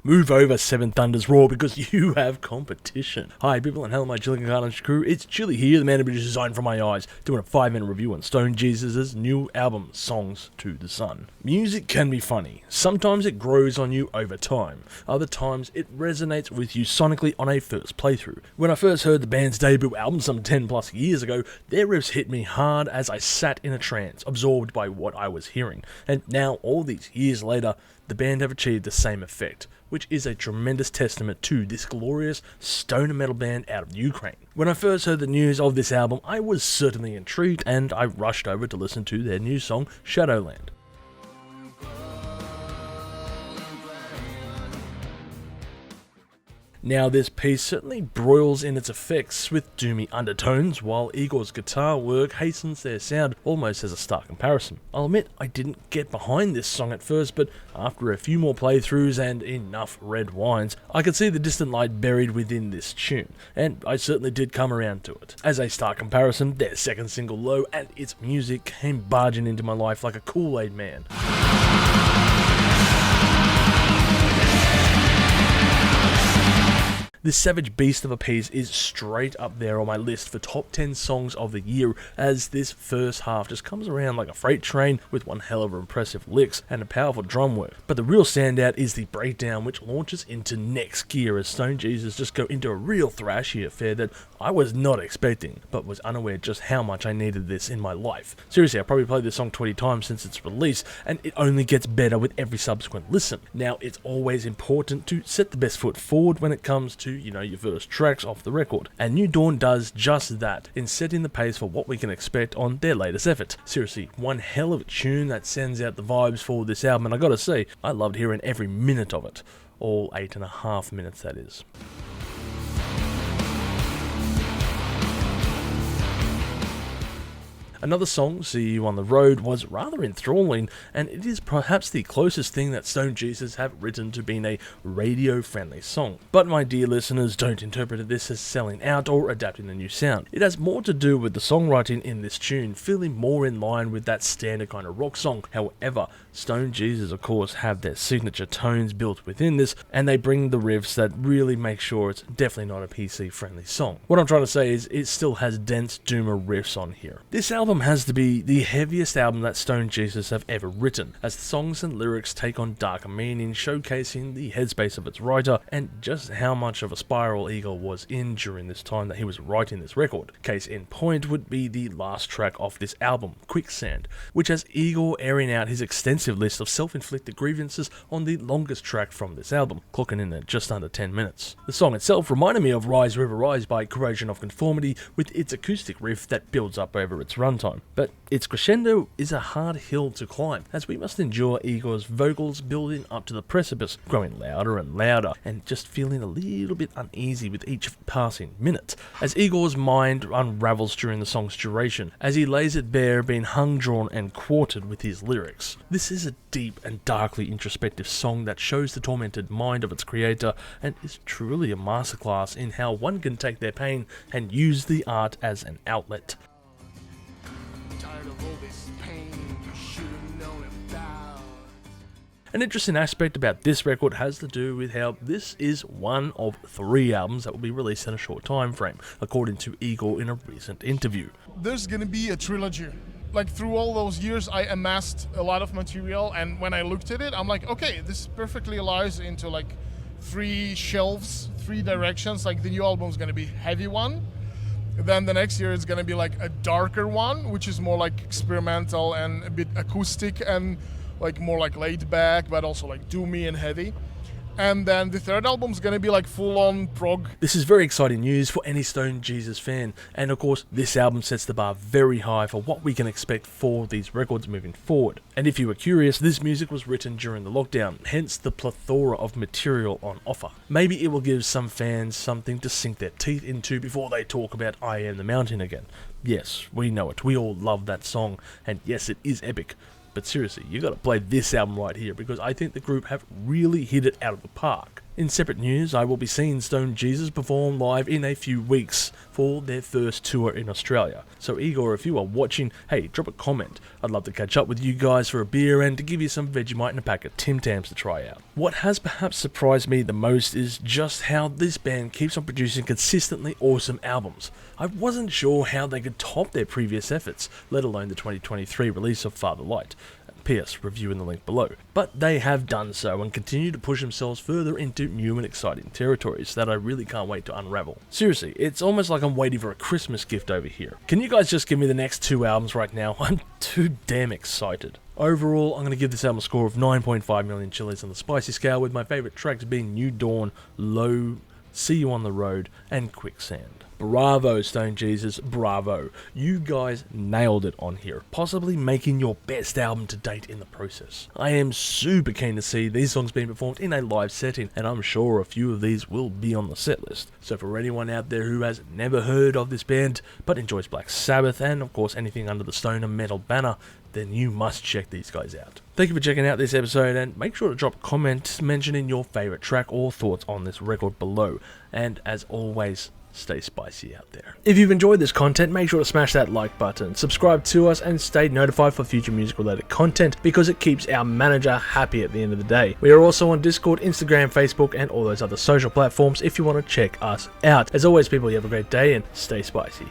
Move over, Seven Thunders Roar, because you have competition. Hi people, and hello my Chilling Carnage crew. It's Chili here, the man who produces Design from My Eyes, doing a 5-minute review on Stone Jesus' new album, Songs to the Sun. Music can be funny. Sometimes it grows on you over time. Other times it resonates with you sonically on a first playthrough. When I first heard the band's debut album some 10 plus years ago, their riffs hit me hard as I sat in a trance, absorbed by what I was hearing. And now, all these years later, the band have achieved the same effect, which is a tremendous testament to this glorious stoner metal band out of Ukraine. When I first heard the news of this album, I was certainly intrigued, and I rushed over to listen to their new song, Shadowland. Now, this piece certainly broils in its effects with doomy undertones, while Igor's guitar work hastens their sound almost as a stark comparison. I'll admit I didn't get behind this song at first, but after a few more playthroughs and enough red wines, I could see the distant light buried within this tune, and I certainly did come around to it. As a stark comparison, their second single, Low, and its music came barging into my life like a Kool-Aid man. This savage beast of a piece is straight up there on my list for top 10 songs of the year, as this first half just comes around like a freight train with one hell of impressive licks and a powerful drum work. But the real standout is the breakdown, which launches into next gear as Stone Jesus just go into a real thrashy affair that I was not expecting, but was unaware just how much I needed this in my life. Seriously, I probably played this song 20 times since its release, and it only gets better with every subsequent listen. Now, it's always important to set the best foot forward when it comes to, your first tracks off the record, and New Dawn does just that in setting the pace for what we can expect on their latest effort. Seriously, one hell of a tune that sends out the vibes for this album, and I gotta say, I loved hearing every minute of it. All 8.5 minutes, that is. Another song, See You on the Road, was rather enthralling, and it is perhaps the closest thing that Stone Jesus have written to being a radio-friendly song. But my dear listeners, don't interpret this as selling out or adapting a new sound. It has more to do with the songwriting in this tune, feeling more in line with that standard kind of rock song. However, Stone Jesus of course have their signature tones built within this, and they bring the riffs that really make sure it's definitely not a PC-friendly song. What I'm trying to say is it still has dense doomer riffs on here. This album has to be the heaviest album that Stone Jesus have ever written, as the songs and lyrics take on darker meaning, showcasing the headspace of its writer and just how much of a spiral Igor was in during this time that he was writing this record. Case in point would be the last track off this album, Quicksand, which has Igor airing out his extensive list of self-inflicted grievances on the longest track from this album, clocking in at just under 10 minutes. The song itself reminded me of Rise River Rise by Corrosion of Conformity, with its acoustic riff that builds up over its runtime. But its crescendo is a hard hill to climb, as we must endure Igor's vocals building up to the precipice, growing louder and louder, and just feeling a little bit uneasy with each passing minute, as Igor's mind unravels during the song's duration, as he lays it bare, being hung, drawn, and quartered with his lyrics. This is a deep and darkly introspective song that shows the tormented mind of its creator, and is truly a masterclass in how one can take their pain and use the art as an outlet. An interesting aspect about this record has to do with how this is one of 3 albums that will be released in a short time frame, according to Igor in a recent interview. There's gonna be a trilogy. Like, through all those years, I amassed a lot of material, and when I looked at it, I'm like, okay, this perfectly lies into like 3 shelves, 3 directions. Like, the new album's gonna be heavy one. Then the next year it's gonna be like a darker one, which is more like experimental and a bit acoustic and like more like laid back, but also like doomy and heavy. And then the third album's gonna be like full-on prog. This is very exciting news for any Stone Jesus fan, and of course this album sets the bar very high for what we can expect for these records moving forward. And if you were curious, this music was written during the lockdown, hence the plethora of material on offer. Maybe it will give some fans something to sink their teeth into before they talk about I Am the Mountain again. Yes, we know it, we all love that song, and yes, it is epic. But seriously, you gotta play this album right here, because I think the group have really hit it out of the park. In separate news, I will be seeing Stone Jesus perform live in a few weeks for their first tour in Australia. So Igor, if you are watching, hey, drop a comment. I'd love to catch up with you guys for a beer and to give you some Vegemite and a pack of Tim Tams to try out. What has perhaps surprised me the most is just how this band keeps on producing consistently awesome albums. I wasn't sure how they could top their previous efforts, let alone the 2023 release of Father Light. P.S. review in the link below. But they have done so and continue to push themselves further into new and exciting territories that I really can't wait to unravel. Seriously, it's almost like I'm waiting for a Christmas gift over here. Can you guys just give me the next 2 albums right now? I'm too damn excited. Overall, I'm going to give this album a score of 9.5 million chilies on the spicy scale, with my favourite tracks being New Dawn, Low, See You on the Road, and Quicksand. Bravo, Stone Jesus, bravo. You guys nailed it on here, possibly making your best album to date in the process. I am super keen to see these songs being performed in a live setting, and I'm sure a few of these will be on the set list. So for anyone out there who has never heard of this band, but enjoys Black Sabbath, and of course anything under the stoner metal banner, then you must check these guys out. Thank you for checking out this episode, and make sure to drop a comment mentioning your favourite track or thoughts on this record below. And as always, stay spicy out there. If you've enjoyed this content, make sure to smash that like button, subscribe to us, and stay notified for future music related content, because it keeps our manager happy at the end of the day. We are also on Discord, Instagram, Facebook, and all those other social platforms if you want to check us out. As always, people, you have a great day and stay spicy.